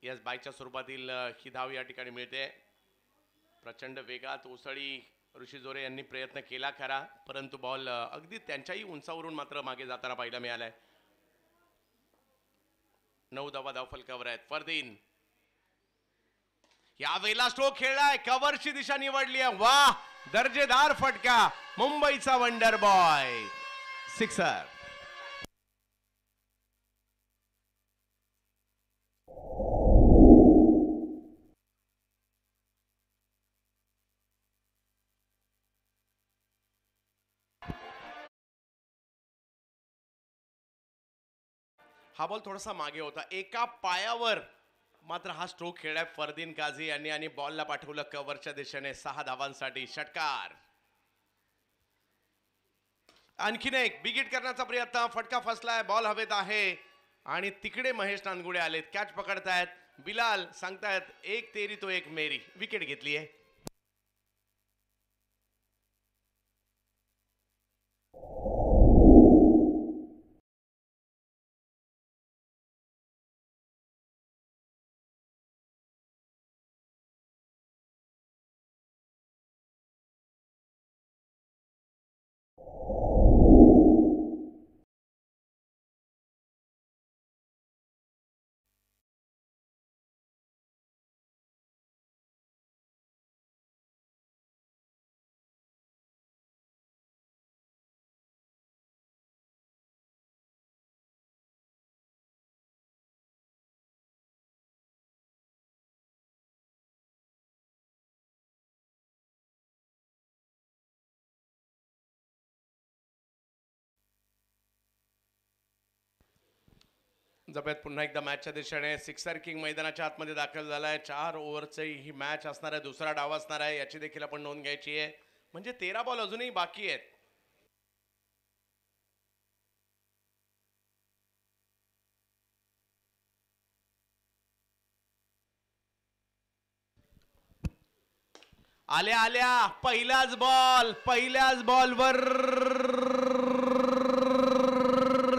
यस बायच्या स्वरूपातील ही धाव या ठिकाणी मिळते. प्रचंड वेगात उसळी ऋषी जोरे यांनी प्रयत्न केला खरा, परंतु बॉल अगदी त्यांच्याही उंचावरून मात्र मागे जाताना पाहायला मिळालाय. 9 धावा धावफलकावर आहेत. फरदीन यावेळेला स्ट्रोक खेळलाय, कव्हरची दिशा निवडली आहे. वाह, दर्जेदार फटका. मुंबईचा वंडर बॉय सिक्सर. हा बॉल थोडासा मागे होता. एका पायावर मात्र हा स्ट्रोक खेळलाय फरदीन काझी यांनी आणि बॉलला पाठवलं कव्हरच्या दिशेने 6 धावांसाठी. षटकार. आणखीन एक बिग हिट करण्याचा प्रयत्न. फटका फसलाय, बॉल हवेत आहे आणि तिकडे महेश नानगुडे आलेत, कॅच पकडतायत. बिलाल सांगतायत 1 तेरी तो 1 मेरी. विकेट घेतली आहे. जब्यात पुन्हा एकदा मॅचच्या दिशेने सिक्सर किंग मैदानाच्या आतमध्ये दाखल झालाय. 4 ओव्हरची ही मॅच असणार आहे, दुसरा डाव असणार आहे, याची देखील आपण नोंद घ्यायची आहे. म्हणजे 13 बॉल अजूनही बाकी आहेत. आल्या आल्या पहिल्याच बॉलवर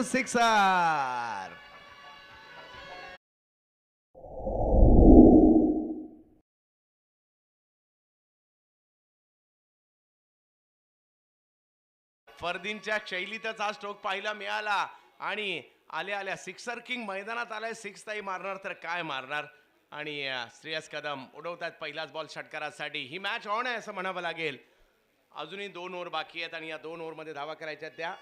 सिक्सर. फरदीनच्या शैलीतच हा स्ट्रोक पाहायला मिळाला आणि आल्या आल्या सिक्सर किंग मैदानात आलाय. सिक्स ताई मारणार तर काय मारणार. आणि श्रेयस कदम उडवतात पहिलाच बॉल षटकारासाठी. ही मॅच ऑन आहे असं म्हणावं लागेल. अजूनही 2 ओव्हर बाकी आहेत आणि या 2 ओव्हरमध्ये धावा करायच्या त्या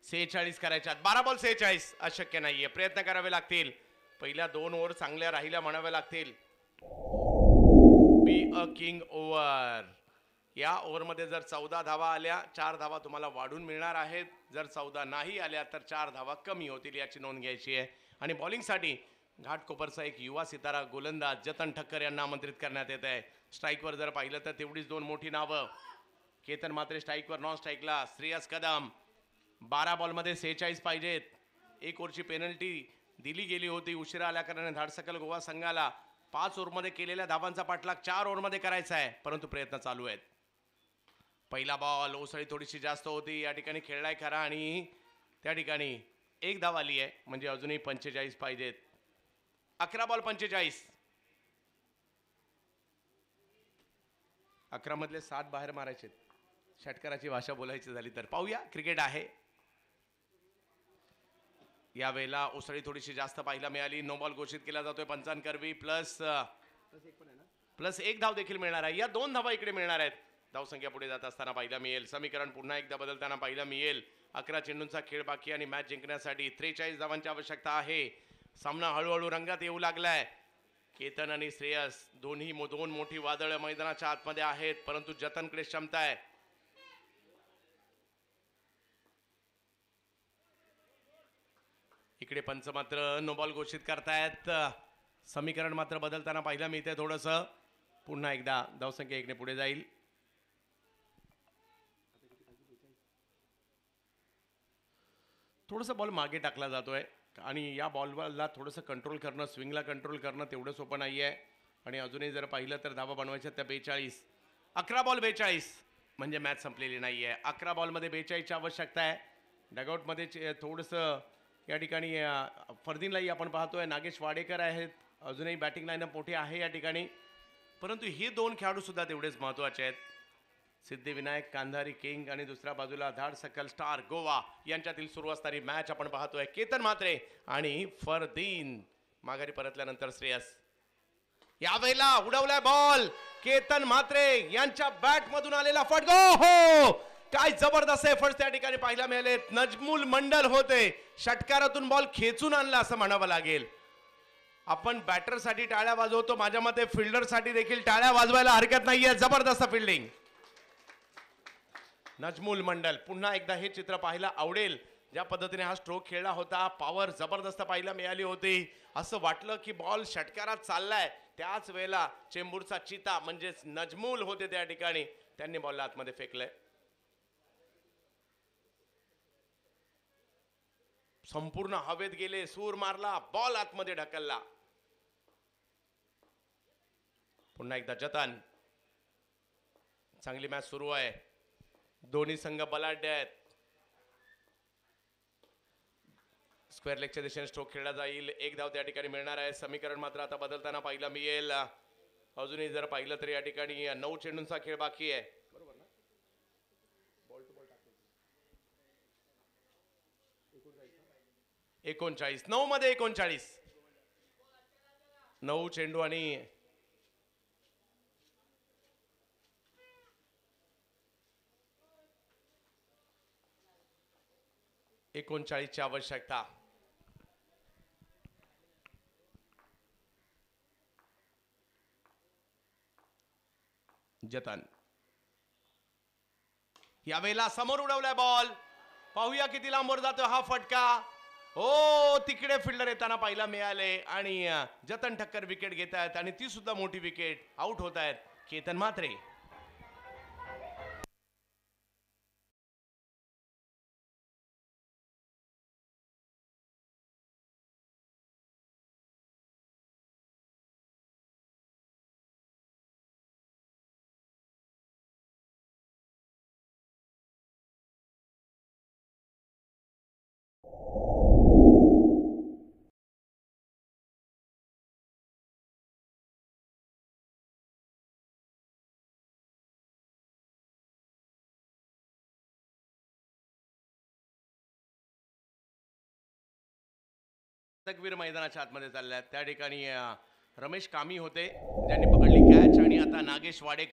46 करायच्यात. 12 बॉल 46 अशक्य नाहीये, प्रयत्न करावे लागतील. पहिल्या 2 ओव्हर चांगल्या राहिल्या म्हणाव्या लागतील. Be a king over. या ओव्हरमध्ये जर 14 धावा आल्या 4 धावा तुम्हाला वाढून मिळणार आहेत. जर 14 नाही आल्या तर 4 धावा कमी होतील, याची नोंद घ्यायची आहे. आणि बॉलिंगसाठी घाटकोपरचा एक युवा सितारा गोलंदाज जतन ठक्कर यांना आमंत्रित करण्यात येत आहे. स्ट्राईकवर जर पाहिलं तर तेवढीच 2 मोठी नावं. केतन मात्रे स्ट्राईकवर, नॉन स्ट्राईकला श्रेयस कदम. 12 बॉलमध्ये 46 पाहिजेत. 1 ओव्हरची पेनल्टी दिली गेली होती उशिरा आल्या कारणाने धाडसकल गोवा संघाला. 5 ओव्हरमध्ये केलेल्या धावांचा पाठलाग 4 ओव्हरमध्ये करायचा आहे, परंतु प्रयत्न चालू आहेत. पहिला बॉल ओसळी थोडीशी जास्त होती, या ठिकाणी खेळलाय खरा आणि त्या ठिकाणी 1 धाव आली आहे. म्हणजे अजूनही 45 पाहिजेत. 11 बॉल 45. 11 मधले 7 बाहेर मारायचे. षटकाराची भाषा बोलायची झाली तर पाहूया. क्रिकेट आहे. यावेळेला उसळी थोडीशी जास्त पाहायला मिळाली. नो बॉल घोषित केला जातोय पंचांकरवी. प्लस 1 धाव देखील मिळणार आहे. या 2 धावा इकडे मिळणार आहेत. धावसंख्या पुढे जात असताना पाहायला मिळेल. समीकरण पुन्हा एकदा बदलताना पाहायला मिळेल. 11 चेंडूंचा खेळ बाकी आणि मॅच जिंकण्यासाठी 43 धावांची आवश्यकता आहे. सामना हळूहळू रंगात येऊ लागलाय. केतन आणि श्रेयस दोन्ही 2 मोठी वादळं मैदानाच्या आतमध्ये आहेत, परंतु जतनकडे क्षमता आहे. इकडे पंच मात्र नो बॉल घोषित करतायत. समीकरण मात्र बदलताना पाहायला मिळते थोडंसं. पुन्हा एकदा धावसंख्या 1 ने पुढे जाईल. थोडंसं बॉल मागे टाकला जातोय आणि या बॉलला थोडंसं कंट्रोल करणं, स्विंगला कंट्रोल करणं तेवढं सोपं नाही आहे. आणि अजूनही जर पाहिलं तर धावा बनवायच्या त्या 42. 11 बॉल 42 म्हणजे मॅच संपलेली नाही आहे. 11 बॉलमध्ये 42ची आवश्यकता आहे. डगआउटमध्ये थोडंसं या ठिकाणी फरदीनलाही आपण पाहतोय. नागेश वाडेकर आहेत. अजूनही बॅटिंग लाईनअप मोठी आहे या ठिकाणी, परंतु हे 2 खेळाडू सुद्धा तेवढेच महत्त्वाचे आहेत. सिद्धिविनायक कांधारी किंग आणि दुसऱ्या बाजूला धाडसकल स्टार गोवा यांच्यातील सुरू असणारी मॅच आपण पाहतोय. केतन म्हात्रे आणि फरदीन. माघारी परतल्यानंतर श्रेयस. यावेळेला उडवलाय बॉल. केतन म्हात्रे यांच्या बॅट मधून आलेला फटका. हो, काय जबरदस्त एफर्ट्स त्या ठिकाणी पाहायला मिळाले. नजमुल मंडल होते, षटकारातून बॉल खेचून आणला असं म्हणावं लागेल. आपण बॅटरसाठी टाळ्या वाजवतो, माझ्या मते फिल्डरसाठी देखील टाळ्या वाजवायला हरकत नाहीये. जबरदस्त फिल्डिंग. नजमुल मंडल. पुन्हा एकदा हे चित्र पाहायला आवडेल. ज्या पद्धतीने हा स्ट्रोक खेळला होता, पॉवर जबरदस्त पाहायला मिळाली होती. असं वाटलं की बॉल षटकारात चाललाय. त्याच वेळेला चेंबूरचा चिता म्हणजेच नजमुल होते त्या ठिकाणी, त्यांनी बॉलला आतमध्ये फेकलंय. संपूर्ण हवेत गेले, सूर मारला, बॉल आतमध्ये ढकलला. पुन्हा एकदा जतन. चांगली मॅच सुरू आहे. दोन्ही संघ बलाढ्य आहेत. स्क्वेअर लेगच्या दिशेने स्ट्रोक खेळला जाईल. 1 धाव त्या ठिकाणी मिळणार आहे. समीकरण मात्र आता बदलताना पाहायला मिळेल. अजूनही जर पाहिलं तर या ठिकाणी 9 चेंडूंचा खेळ बाकी आहे. 39 9 मध्ये 39. 9 चेंडू आणि 39 ची आवश्यकता. जतन यावेळेला समोर उडवलाय बॉल. पाहूया किती लांबवर जातो हा फटका. हो, तिकडे फिल्डर येताना पाहायला मिळाले आणि जतन ठक्कर विकेट घेत आहेत आणि ती सुद्धा मोठी विकेट. आउट होत आहेत केतन म्हात्रे. तकवीर मैदानाच्या आतमध्ये चालल्या आहेत. त्या ठिकाणी रमेश कामी होते ज्यांनी पकडली कॅच आणि आता नागेश वाडे